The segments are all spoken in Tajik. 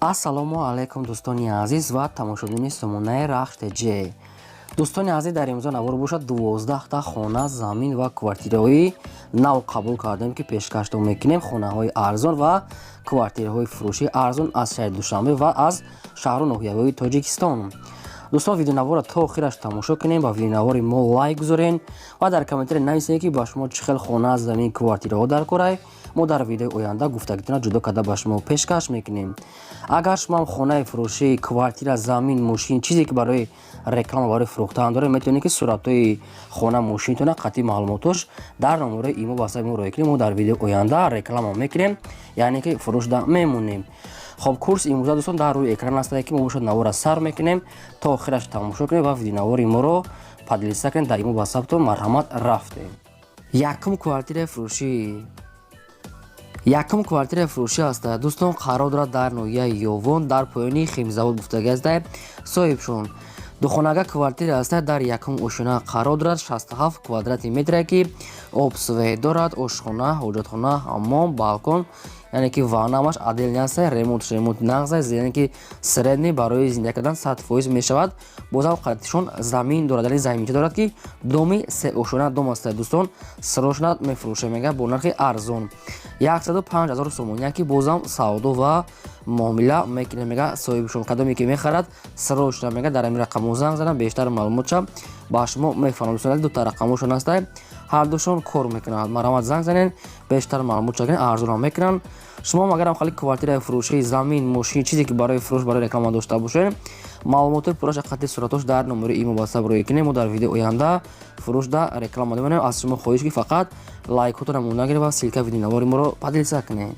ассалому алайкум дӯстони азиз ва тамошобини сомонаи RAHSH TJ. дӯстони азиз, дар имрӯза навор бошад 12 хона, замин ва квартираҳои нав қабул кардем ки пешкашдо мекунем. Хонаҳои арзон ва квартираҳои фурӯши арзон аз шаҳри Душанбе ва аз Шахру Нохияхои Тоҷикистон. дӯстон, видеонавора то охираш тамошо кунем, ба видеонавори мо лайк гузорен ва дар комментаре нависед ки ба шумо чӣ хел хона, замин, квартираҳо даркорай. мо дар видеои оянда гуфтагитона ҷудо карда ба шумо пешкаш мекунем. агар шумо хонаи фурӯшӣ, квартира, замин, мошин, чизе ки барои реклама, барои фурӯхтан доред, метавонед ки суратҳои хона, мошинтона, қатъи маълумотош дар номерои имо ба саби мо роя кунед. мо дар видеои оянда реклама мекунем, яъне ки фурӯшда мемонем. хоб, курс имрӯза дӯстон дар рӯи экран ҳастад ки мо бошад навора сар мекунем. то охираш тамошо кунед ва видеонавори моро падлиса кунед. дар имо ба сабтон марҳамат рафтем. Якум квартираи фурӯшӣ ҳастад. дӯстон, қарор дорад дар ноҳияи Ёвон, дар поёни химзавод гуфтагӣ ҳастад. соҳибшон духонага квартира ҳастад. дар якум ошина қарор дорад. 67 квадрати метре ки обсвет дорад, ошхона, ҳоҷатхона, ҳаммом, балкон, яъне ки ваннамаш отдельно аст. ремонт нағз аст, яъне ки средний барои зиндагӣ кардан 100% мешавад. бозам қадатишон замин дорад, яъне заминча дорад ки доми 3 ошона дом аст. дӯстон, срочно мефурӯшем мега бо нархи арзон 105 000 сомон, яки бозам савдо ва муомила мекунем мега соҳибшон. кадоме ки мехарад срочно мега дар амин рақамо занг занам, бештар маълумотша ба шумо мефаҳмам. дӯстон, дута рақамошон аст, ҳардушон кор мекунанд. марҳамат занг занен, бештар маълумотша гирен, арзонам мекунанд. шумо агарам хали квартираи фурӯшӣ, замин, мошин, чизе ки барои фурӯш, барои реклама дошта бошед, маълумоти пурраша қатъи суратош дар номери имо ба саб роя кунем. мо дар видеои оянда фурӯшда реклама мемонем. аз шумо хоҳиш ки фақат лайкотона монда гиред ва силка видеонавори моро падлиса кунед.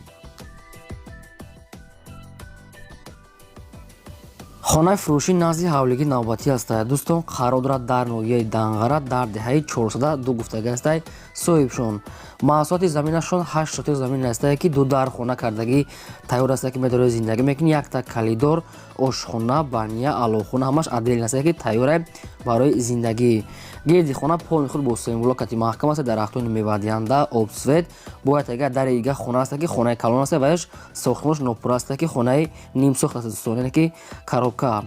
хонаи фурӯшӣ назди ҳавлигӣ навбатӣ ҳастад. дӯстон, қарор дорад дар ноҳияи Данғара, дар деҳаи 402 гуфтагӣ ҳастад. соҳибшон маҳсулоти заминашон 8 сотик замин ҳастад ки ду дар хона кардагӣ тайёр ҳастад ки метавонед зиндагӣ мекунед. якта калидор, ошхона, баня, алохона, ҳамаш отдельно ҳастад ки тайёра барои зиндагӣ. гирди хона полни худ бо семблокати маҳкам аст. дарахтони мевадиҳанда, обсвет. бояд агар дари дига хона аст ки хонаи калон аст ва яш сохтмош нопур аст ки хонаи нимсохт аст. дӯстон, яъне ки коробка.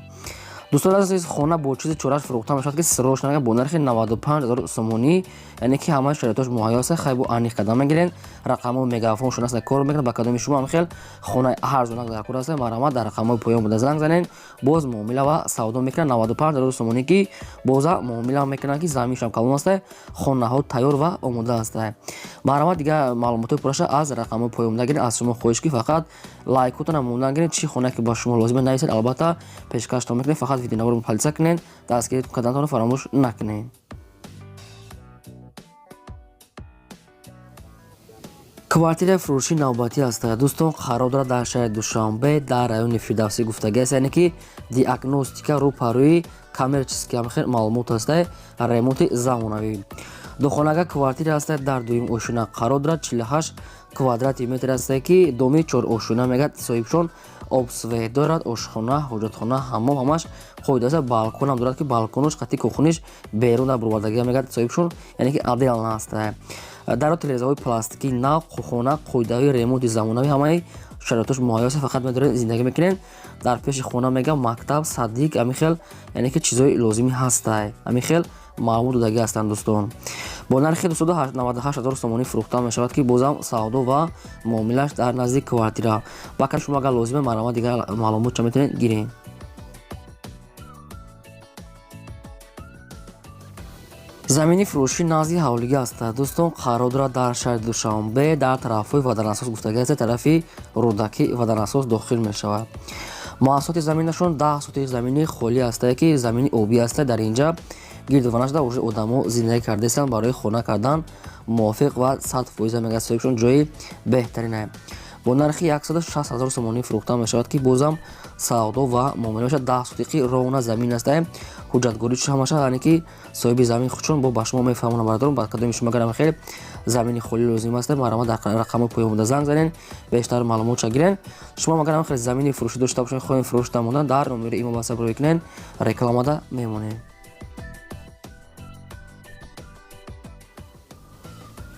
дӯстон, аз хона бо чизи чораш фурӯхта мешавад ки срочно бо нархи 95 000 сомонӣ, яъне ки ҳамаи шароитош муҳайё аст. хай бо аниқ кардам мегирен. рақамҳои мегафоншон аст, кор мекунад. ба кадоми шумо ҳамхел хонаи арзонак даркор аст, марҳамат дар рақамҳои поён буда занг занен. боз муомила ва савдо мекунад. 95 000 сомонӣ ки боза муомила мекунад ки заминшам калон аст, хонаҳо тайёр ва омода аст. марҳамат дигар маълумоти пурраша аз рақамҳои поён буда гирен. аз шумо хоҳиш ки фақат лайкотона монда гирен. чӣ хона ки ба шумо лозима нависед, албатта пешкаштон мекунем. фақат видеонавори падлиса кунед, дастгирӣ кардантон фаромӯш накунед. квартираи фурӯшӣ навбатӣ ҳастад. дӯстон, қарор дорад дар шаҳри Душанбе, дар райони Фирдавсӣ гуфтагӣ аст, яъне ки диагностика рӯпарӯи коммерчески ҳамхел маълумот аст, ремонти замонавӣ. духонага квартира ҳастад. дар дуюм ошина қарор дорад. 48 квадрати метр аст ки доми 4 ошина мегӯяд. соҳибшон обсвет дорад, ошхона, ҳоҷатхона, ҳаммом, ҳамаш қоида аст. балконам дорад ки балконош қатъи кухониш берун дар бурбардагӣ мегӯяд. соҳибшон, яъне ки отдельно аст. дар телевизорҳои пластикӣ нав, хона, қоидаҳои ремонти замонавӣ, ҳамаи шароитош муҳайё аст. фақат метавонед зиндагӣ мекунед. дар пеши хона мега мактаб, садик, ҳамин хел, яъне ки чизҳои лозимӣ ҳастанд. ҳамин хел маълумот додагӣ ҳастанд. дӯстон, бо нархи 298 000 сомонӣ фурӯхта мешавад ки бозам савдо ва муомилаш дар назди квартира. бакар шумо агар лозима марҳамат дигар маълумотша метавонед гиред. замини фурӯшӣ назди ҳавлигӣ ҳастад. дӯстон, қарор дорад дар шаҳри Душанбе, дар тарафҳои ваданасос гуфтагӣ аст. тарафи рӯдаки ваданасос дохил мешавад. маҳсулоти заминашон 10 сотик замини холӣ аст ки замини обӣ аст. дар инҷа гирдована шуда уже одамо зиндагӣ кардаистанд. барои хона кардан мувофиқ ва 100% мега. соҳибшон ҷои беҳтарин. бо нархи 160 000 сомонӣ фурӯхта мешавад ки бозам савдо ва муомила мешавад. 10 сотиқи ровна замин аст. ҳуҷҷатгориш ҳамаша, яъне ки соҳиби замин худшон бо ба шумо мефаҳмонам. бардорум ба кадоми шумо гарам хел замини холӣ лозим аст, марҳамат дар рақамҳои поён буда занг занен, бештар маълумотша гирен. шумо агарам хел замини фурӯшӣ дошта бошед, хоҳем фурӯшта мондан, дар номери имо ба саб роя кунед, рекламада мемонем.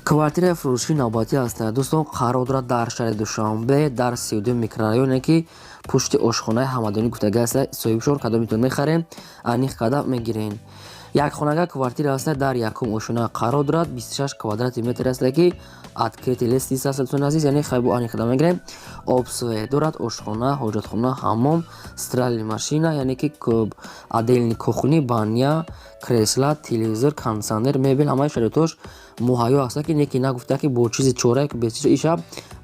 квартираи фурӯшии навбатӣ ҳастанд. дӯстон, қарор дорад дар шаҳри Душанбе дар 32 микрорайоне ки пушти ошхонаи ҳамадонӣ гуфтага аст. соҳибшон кадом метавонед мехарем, аниқ қадам мегирем. як хонага квартира аст дар якум ошхона қарор дорад 26 квадрати метр аст ки открытый лестница аст. дӯстон азиз, яъне хайбу аниқ қадам мегирем. обсве дорад ошхона, ҳоҷатхона, ҳаммом, стиральная машина, яъне ки отдельный кухни, баня, кресла, телевизор, кондиционер, мебел, ҳамаи шароитош муҳайё аст ки неки нагуфта ки бо чизи чора без чизи иша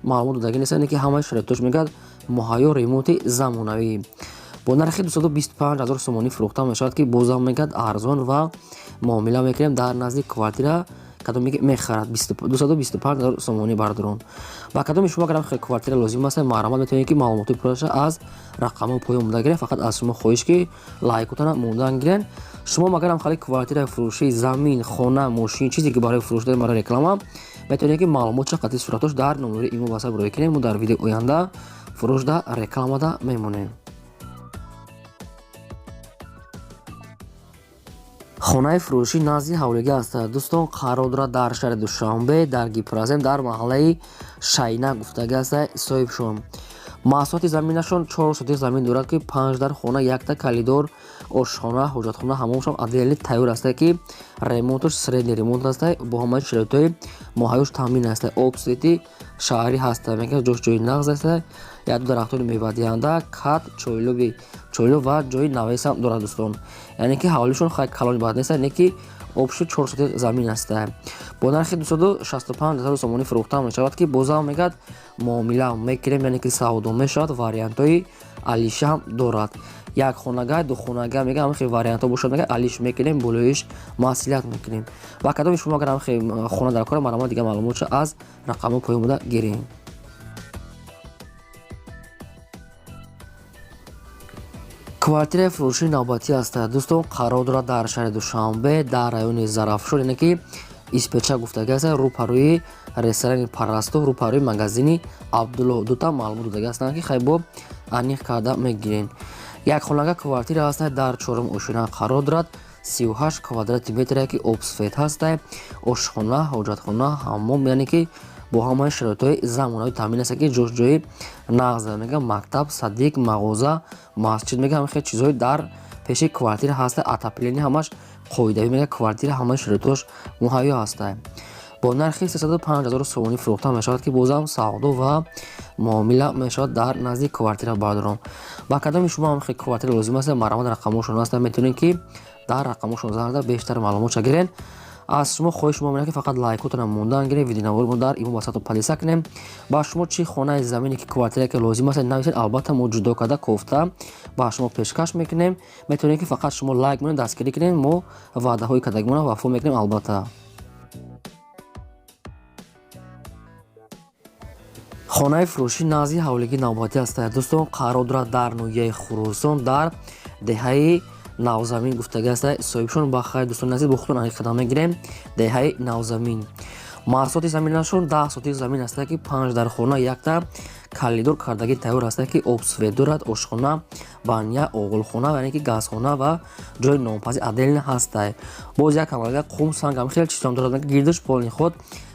маълумот додаги нест, ки ҳамаи шароитош мегӯяд муҳайё ремонти замонавӣ. бо нархи 225 000 сомонӣ фурӯхта мешавад ки бозам мегӯяд арзон ва муомила мекунем дар назди квартира кадом мехарад 225 000 сомонӣ бардорон. ба кадоми шумо агар квартира лозим аст маърамат метавонед ки маълумоти пурраша аз рақамҳои поён монда гирен. фақат аз шумо хоҳиш ки лайкотана мондан гирен. шумо магарам хали квартираи фурӯшии замин, хона, мошин, чизе ки барои фурӯш дорем, барои реклама, метавонед ки маълумотша қатъи суратош дар номери имо ба ҳисаб роӣ кунем. мо дар видеои оянда фурӯшда рекламада мемонем. хонаи фурӯшӣ назди ҳавлигӣ аст. дӯстон, қарор дорад дар шаҳри Душанбе дар гипразем дар маҳаллаи шайна гуфтага аст. соҳибшон маҳсулоти заминашон 4 сотих замин дорад ки 5 дар хона, якта калидор, ошхона, ҳоҷатхона, ҳамомшон отдельни тайёр аст ки ремонтош средний ремонт аст. бо ҳамаи шароитҳои муҳайёш таъмин аст. обсвети шаҳрӣ ҳаст, мегӯяд ҷои нағз аст. як дарахтони мевадиҳанда, кат, чойлоб ва ҷои навесам дорад. дӯстон, яъне ки ҳавлишон хай калони бад нест, не ки обши 4 сотих замин аст. бо нархи 265 000 сомонӣ фурӯхта мешавад ки бозам мегӯяд муомила мекунем, яъне ки савдо мешавад. вариантҳои алиша ҳам дорад. як хонага, ду хонага мега ҳамахи вариантҳо бошад, мега алиш мекунем, болоиш маслиҳат мекунем. ва кадоми шумо агар ҳамахи хона дар кора маърамат дига маълумотша аз рақамҳо поён буда гирем. квартираи фурӯшии навбатӣ аст. дӯстон, қарор дорад дар шаҳри Душанбе дар райони Зарафшон, яъне ки испеча гуфтага аст, рӯпарӯи ресторани Парасту, рӯпарӯи магазини Абдулло. дута маълумот додаги ҳастанд ки хайбо аниқ карда мегирен. як хонага квартира аст дар чорум ошина қарор дорад 38 квадрати метр ки обсвет ҳаст, ошхона, ҳоҷатхона, ҳаммом, яъне ки бо ҳамаи шароитҳои замонавӣ таъмин аст ки ҷои нағз мега мактаб, садик, мағоза, масҷид мега ҳамахи чизҳои дар пеши квартира ҳаст. отопление ҳамаш қоидавӣ мега квартира ҳамаи шароитош муҳайё аст. бо нархи 305 000 сомонӣ фурӯхта мешавад ки бозам савдо ва муомила мешавад дар назди квартира бардорон. ба кадоми шумо ҳамахи квартира лозим аст маърамат рақамҳошон аст, метавонед ки дар рақамҳошон занг зада бештар маълумотша гирен. аз шумо хоҳиш шумо мена ки фақат лайкотона мондан гирем, видеонавори мо дар имо басату подписа кунем. ба шумо чӣ хонаи замине ки квартира ки лозим аст нависед, албатта мо ҷудо карда кофта ба шумо пешкаш мекунем. метавонед ки фақат шумо лайк монед, дастгирӣ кунем, мо ваъдаҳои кардагимона вафо мекунем албатта. хонаи фурӯшӣ назди ҳавлигӣ навбатӣ аст. дӯстон, қарор дорад дар ноҳияи Хурӯсон дар деҳаи навзамин гуфтага аст. соҳибшон ба хайр дӯстон азиз, бо худтон аниқ қадам мегирем. деҳаи навзамин маҳсулоти заминашон 10 сотих замин аст ки 5 дар хона, якта калидор кардаги тайёр аст ки обсвет дорад, ошхона, баня, оғулхона, яъне ки газхона ва ҷои нонпазӣ отдельно ҳаст. боз як ҳамага қум, санг ҳам хеле чизам дорад, гирдиш полни ход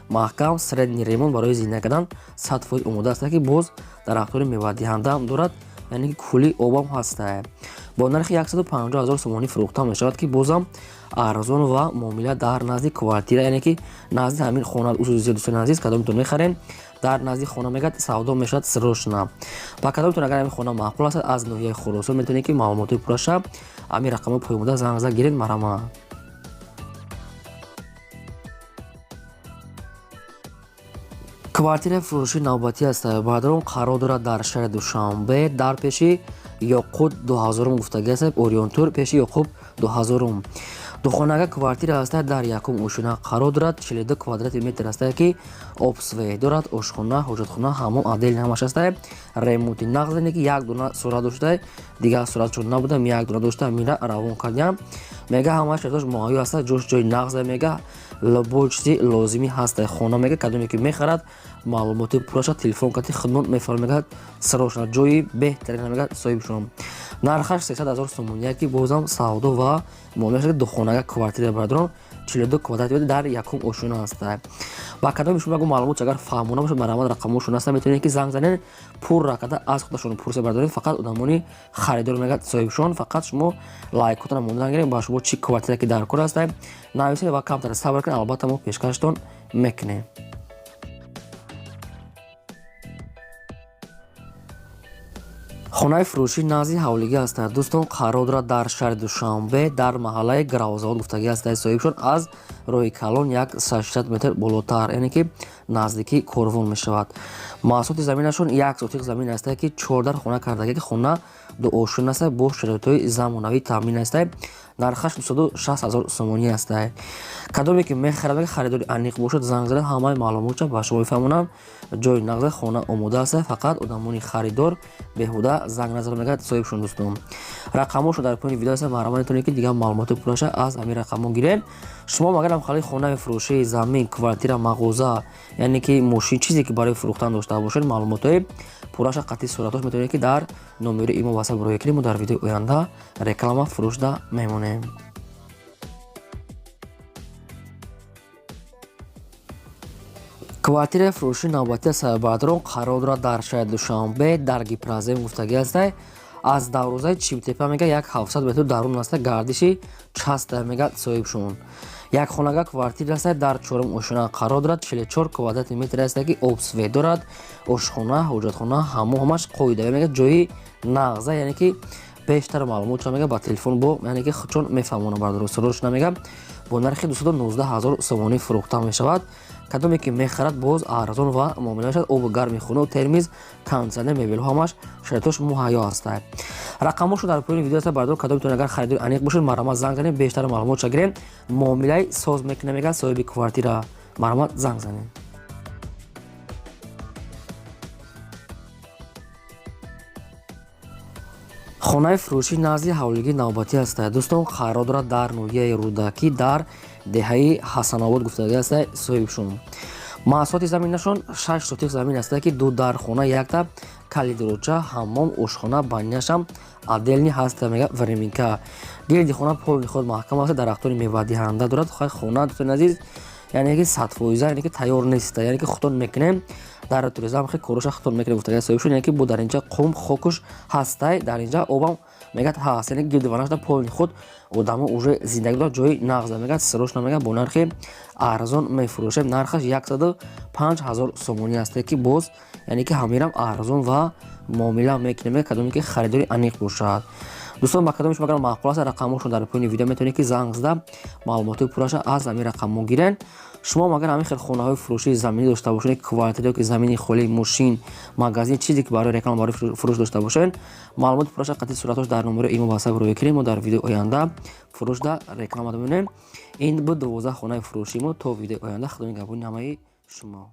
маҳкам, средний ремонт барои зинда кардан 100% омода аст ки боз дарахтони мевадиҳанда ҳам дорад, яъне ки кӯли обам ҳаст. бо нархи 150 000 сомонӣ фурӯхта мешавад ки бозам арзон ва муомила дар назди квартира, яъне ки назди ҳамин хона усузи дӯстони азиз кадомитон мехарем, дар назди хона мегӯяд савдо мешавад срочно. ба кадомитон агар ҳамин хона маъқул аст аз ноҳияи Хурӯсон метавонед ки маълумоти пурраша ҳамин рақамҳои поёнбуда занг зада гиред. маърамат. квартираи фурӯшии навбатӣ аст. бардорон қарор дорад дар шаҳри Душанбе дар пеши Ёқут 2000 гуфтага аст, орионтур пеши Ёқуб 2000. духонага квартира аст дар якум ошина қарор дорад 42 квадрати метр аст ки обсвет дорад, ошхона, ҳоҷатхона, ҳаммом отдельно ҳамаш аст. ремонти нағз не ки як дона сурат дошта, дигар суратшон набудам, як дона дошта мира равон кардям, мега ҳамаш шартош муайё аст, ҷои нағз мега любой чизи лозимӣ ҳаст. хона мега кадоме ки мехарад маълумоти пурраша телефон карти хидмат мефармегад срочно ҷои беҳтарин мегад соҳибшон. нархаш 300 000 сомон, ки бозам савдо ва муомилааш духонага квартира бардорон 42 квадратный метр дар якум ошуна ҳастад. ва кадоми шумо маълумот агар фаҳмона бошад марамат рақамошон ҳаста метавонед ки занг занед пурра карда аз худашон пурса бардоред. фақат одамони харидор мегӯяд соҳибшон фақат шумо лайкотона мондан гиред ба шумо чӣ квартира ки дар кор ҳастад нависед ва камтар сабр кунед албатта мо пешкаштон мекунем. Хонахои Фуруши назди ҳавлигӣ ҳастад. дӯстон қарор дорад дар шаҳри Душанбе дар маҳаллаи Гравзавод гуфтагӣ ҳастад. соҳибшон аз роҳи калон як 600 метр болотар яъне ки наздики корвон мешавад. маҳсулоти заминашон як сотиқ замин ҳастад ки 14 хона кардагӣ ки хона дуошун ҳастад бо шароитҳои замонавӣ таъмин ҳастад. нархаш 260 000 сомонӣ ҳастад. кадоме ки мехарад харидори аниқ бошад занг занед ҳамаи маълумотро ба шумо мефаҳмонам. ҷои нағзи хона омода ҳастад фақат одамони харидор беҳуда занг назар мегӯяд соҳибшон. дӯстон рақамошо дар поини видео ҳастад маҳрама метавонед ки дигар маълумоти пураша аз ҳамин рақамҳо гиред. шумо магарам халии Хонахои Фуруши замин квартира мағоза яъне ки мошин чизе ки барои фурӯхтан дошта бошед маълумотҳои пураша қатъи суратош метавонед ки дар номери имо васаб роя кунед. мо дар видеои оянда реклама фурӯшда мемонем. квартираи фурӯши навбатии саҳббардорон қарор дорад дар шаҳри Душанбе дар гипразем гуфтагӣ ҳастад. аз дарозаи чиптепа мега як 700 метр дарун ҳастад гардиши часта мега соҳибшон. як хонага квартира ҳастад дар чорум ошуна қарор дорад 44 квадратный метр ҳастад ки обсвет дорад ошхона ҳоҷатхона ҳамон ҳамаш қоида мега ҷои нағза яъне ки бештар маълумотро мега ба телефон бо яъне ки чун мефаҳмона бардорусрош намега бо нархи 219 000 сомонӣ фурӯхта мешавад. кадоме ки мехарад боз арзон ва муомила мешавад. оби гарми хуна термиз кондитсионер мебелҳо ҳамаш шароитош муҳайё ҳастад. рақамошо дар поини видео ҳастад бардор кадоме метавонед агар харидори аниқ бошед марамат занг занед бештар маълумотро гиред. муомилаи соз мекунем мега соҳиби квартира марамат занг занед. Хонахои Фуруши назди ҳавлигии навбатӣ ҳастад. дӯстон қарор дорад дар ноҳияи рӯдакӣ дар деҳаи ҳасанобод гуфтагӣ ҳастад. соҳибшон маҳсулоти заминашон 6 сотиқ замин ҳастад ки ду дар хона якта калидоруча ҳаммом ошхона баняшам отдельни ҳастад мега временка. гирди хона полни худ маҳкам ҳастад. дарахтони мевадиҳанда дорад. хона дӯстони азиз яъне ки 100% яъне ки тайёр нест яъне ки хутон мекунем дар туризм хи короша хутон мекунем гуфтагӣ соҳибшон яъне ки бо дар инҷа қум хокуш ҳастай дар инҷа обам мегад ҳаст яъне гирди ванашда полни худ одамо уже зиндагӣ дорад ҷои нағза мегад сирошна мега бо нархи арзон мефурӯшем. нархаш 105 000 сомонӣ ҳастад ки боз яъне ки ҳамирам арзон ва муомила мекунем кадоме ки харидори аниқ бошад. дӯстон ба кадоми шумо агар маъқул аст рақамошон дар поини видео метавонед ки занг зада маълумоти пураша аз ҳамин рақамҳо гиред. шумо агар ҳамин хел хонаҳои фурӯшии заминӣ дошта бошед квартира ки замини холии мошин магазин чизе ки барои реклама барои фурӯш дошта бошед маълумоти пураша қатъи суратош дар номери имо васаб роя кунед. мо дар видеои оянда фурӯшда реклама мемонем. ин буд 12 хонаи фурӯшии мо. то видеои оянда худои нигҳбони ҳамаи шумо.